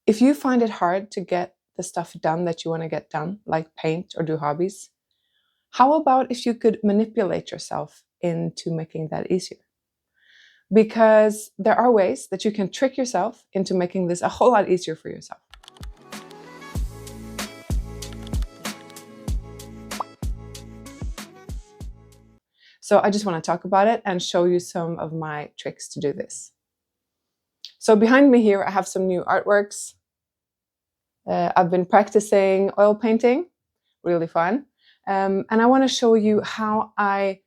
If you find it hard to get the stuff done that you want to get done, like paint or do hobbies, how about if you could manipulate yourself into making that easier? Because there are ways that you can trick yourself into making this a whole lot easier for yourself. So I just want to talk about it and show you some of my tricks to do this. So behind me here, I have some new artworks. I've been practicing oil painting, really fun. And I want to show you how I,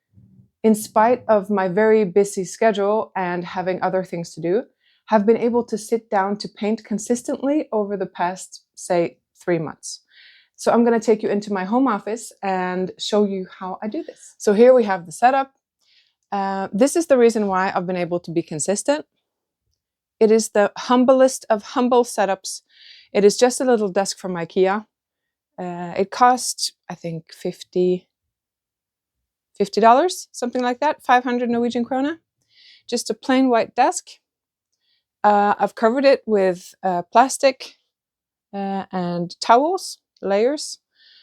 in spite of my very busy schedule and having other things to do, have been able to sit down to paint consistently over the past, say, 3 months. So I'm going to take you into my home office and show you how I do this. So here we have the setup. This is the reason why I've been able to be consistent. It is the humblest of humble setups. It is just a little desk from IKEA. It cost, I think, $50, something like that, 500 Norwegian krone. Just a plain white desk. I've covered it with plastic and towels, layers,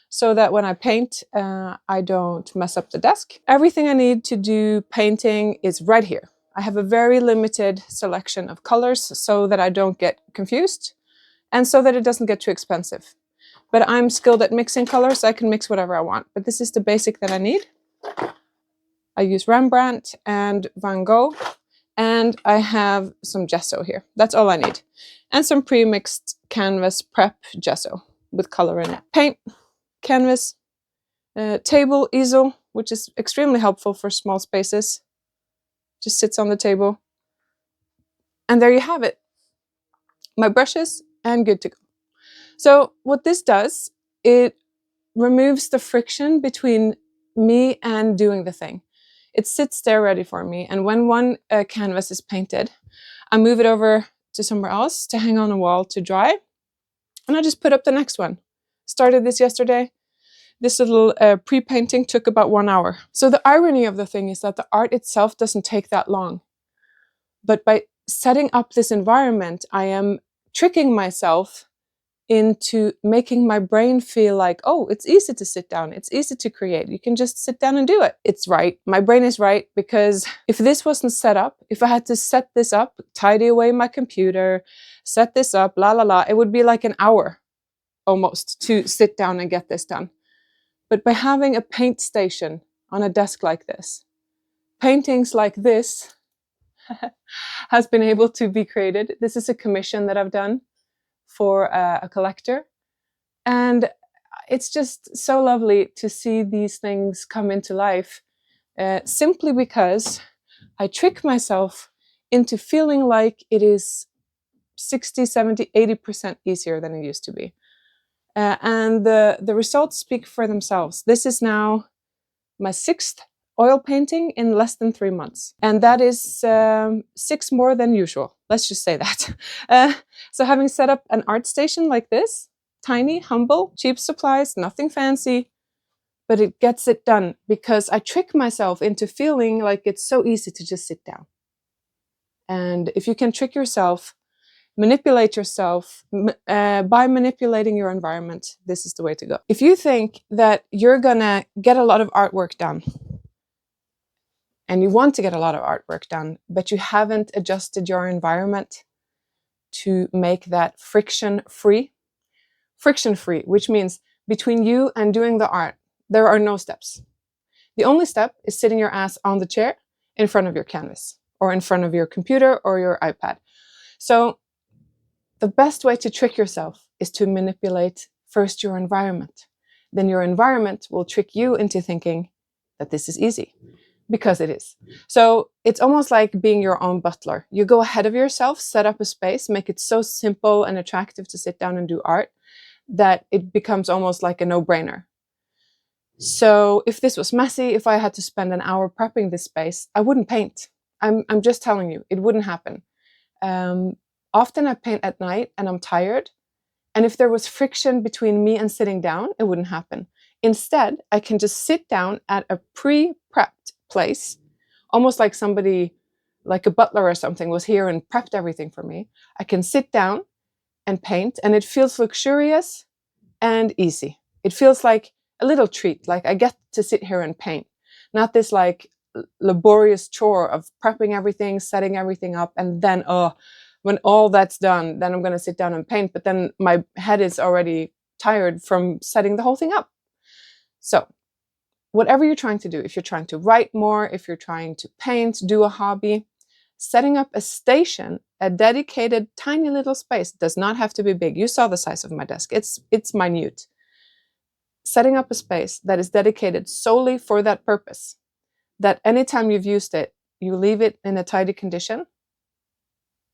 so that when I paint, I don't mess up the desk. Everything I need to do painting is right here. I have a very limited selection of colors so that I don't get confused and so that it doesn't get too expensive. But I'm skilled at mixing colors, so I can mix whatever I want. But this is the basic that I need. I use Rembrandt and Van Gogh, and I have some gesso here. That's all I need. And some pre-mixed canvas prep gesso with color in it. Paint, canvas, table, easel, which is extremely helpful for small spaces. Just sits on the table. And there you have it. My brushes and good to go. So what this does, it removes the friction between me and doing the thing. It sits there ready for me. And when one canvas is painted, I move it over to somewhere else to hang on a wall to dry. And I just put up the next one. Started this yesterday. This little pre-painting took about 1 hour. So the irony of the thing is that the art itself doesn't take that long. But by setting up this environment, I am tricking myself into making my brain feel like, oh, it's easy to sit down. It's easy to create. You can just sit down and do it. It's right. My brain is right, because if this wasn't set up, if I had to set this up, tidy away my computer, set this up, it would be like an hour almost to sit down and get this done. But by having a paint station on a desk like this, paintings like this has been able to be created. This is a commission that I've done for a collector. And it's just so lovely to see these things come into life simply because I trick myself into feeling like it is 60, 70, 80% easier than it used to be. And the results speak for themselves. This is now my 6th oil painting in less than 3 months. And that is 6 more than usual. Let's just say that. So having set up an art station like this, tiny, humble, cheap supplies, nothing fancy, but it gets it done because I trick myself into feeling like it's so easy to just sit down. And if you can trick yourself, manipulate yourself by manipulating your environment, this is the way to go. If you think that you're gonna get a lot of artwork done, and you want to get a lot of artwork done, but you haven't adjusted your environment to make that friction-free, which means between you and doing the art, there are no steps. The only step is sitting your ass on the chair in front of your canvas, or in front of your computer or your iPad. So the best way to trick yourself is to manipulate first your environment. Then your environment will trick you into thinking that this is easy, because it is. So it's almost like being your own butler. You go ahead of yourself, set up a space, make it so simple and attractive to sit down and do art that it becomes almost like a no-brainer. So if this was messy, if I had to spend an hour prepping this space, I wouldn't paint. I'm just telling you, it wouldn't happen. Often I paint at night and I'm tired. And if there was friction between me and sitting down, it wouldn't happen. Instead, I can just sit down at a pre-prepped place, almost like somebody, like a butler or something, was here and prepped everything for me. I can sit down and paint, and it feels luxurious and easy. It feels like a little treat, like I get to sit here and paint, not this like laborious chore of prepping everything, setting everything up, and then when all that's done, then I'm going to sit down and paint, but then my head is already tired from setting the whole thing up. So whatever you're trying to do, if you're trying to write more, if you're trying to paint, do a hobby, setting up a station, a dedicated tiny little space, does not have to be big. You saw the size of my desk. It's minute. Setting up a space that is dedicated solely for that purpose, that anytime you've used it, you leave it in a tidy condition.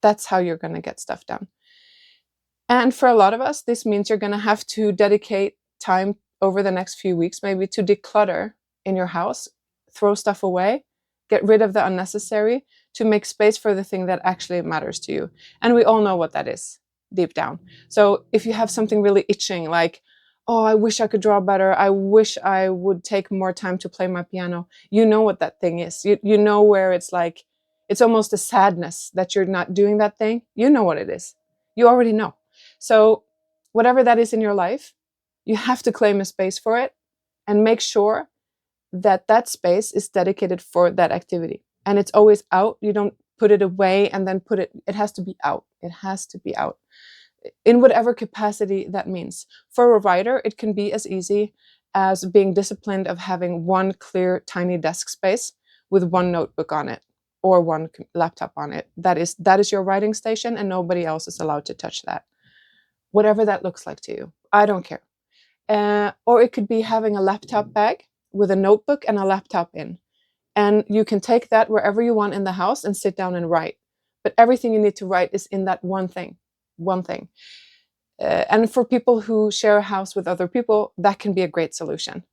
That's how you're going to get stuff done. And for a lot of us, this means you're going to have to dedicate time over the next few weeks, maybe to declutter in your house, throw stuff away, get rid of the unnecessary, to make space for the thing that actually matters to you. And we all know what that is deep down. So if you have something really itching, like, oh, I wish I could draw better, I wish I would take more time to play my piano, you know what that thing is. You know where it's like, it's almost a sadness that you're not doing that thing. You know what it is. You already know. So whatever that is in your life, you have to claim a space for it and make sure that that space is dedicated for that activity. And it's always out. You don't put it away and then it has to be out. It has to be out in whatever capacity that means. For a writer, it can be as easy as being disciplined of having one clear, tiny desk space with one notebook on it or one laptop on it. That is your writing station, and nobody else is allowed to touch that. Whatever that looks like to you, I don't care. Or it could be having a laptop bag with a notebook and a laptop in. And you can take that wherever you want in the house and sit down and write. But everything you need to write is in that one thing. And for people who share a house with other people, that can be a great solution.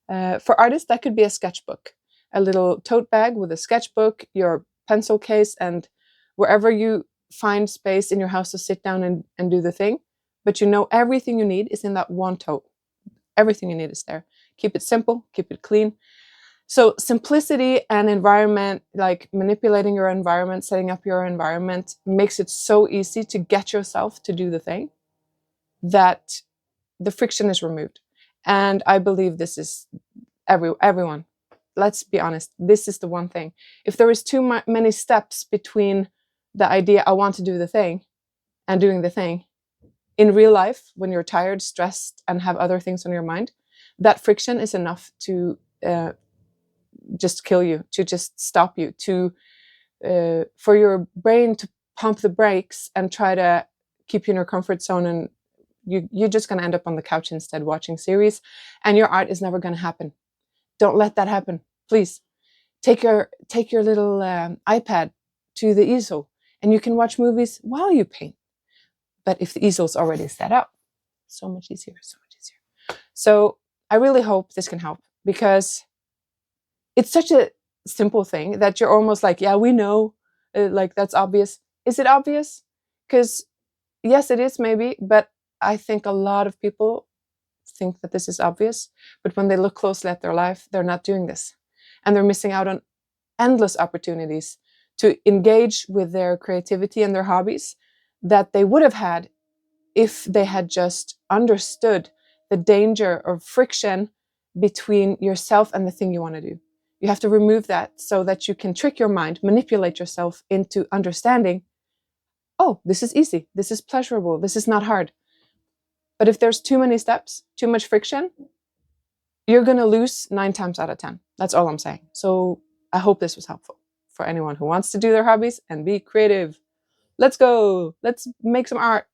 For artists, that could be a sketchbook. A little tote bag with a sketchbook, your pencil case, and wherever you find space in your house to sit down and do the thing. But you know everything you need is in that one tote. Everything you need is there. Keep it simple, keep it clean. So simplicity and environment, like manipulating your environment, setting up your environment, makes it so easy to get yourself to do the thing that the friction is removed. And I believe this is everyone. Let's be honest. This is the one thing. If there is too many steps between the idea I want to do the thing and doing the thing, in real life, when you're tired, stressed, and have other things on your mind, that friction is enough to just kill you, to just stop you, to for your brain to pump the brakes and try to keep you in your comfort zone, and you're just going to end up on the couch instead watching series, and your art is never going to happen. Don't let that happen, please. Take your little iPad to the easel, and you can watch movies while you paint. But if the easel's already set up, so much easier, so much easier. So I really hope this can help, because it's such a simple thing that you're almost like, yeah, we know, like that's obvious. Is it obvious? Because yes, it is maybe, but I think a lot of people think that this is obvious, but when they look closely at their life, they're not doing this. And they're missing out on endless opportunities to engage with their creativity and their hobbies that they would have had if they had just understood the danger of friction between yourself and the thing you want to do. You have to remove that so that you can trick your mind, manipulate yourself into understanding, oh, this is easy, this is pleasurable, this is not hard. But if there's too many steps, too much friction, you're going to lose 9 times out of 10. That's all I'm saying. So I hope this was helpful for anyone who wants to do their hobbies and be creative. Let's go. Let's make some art.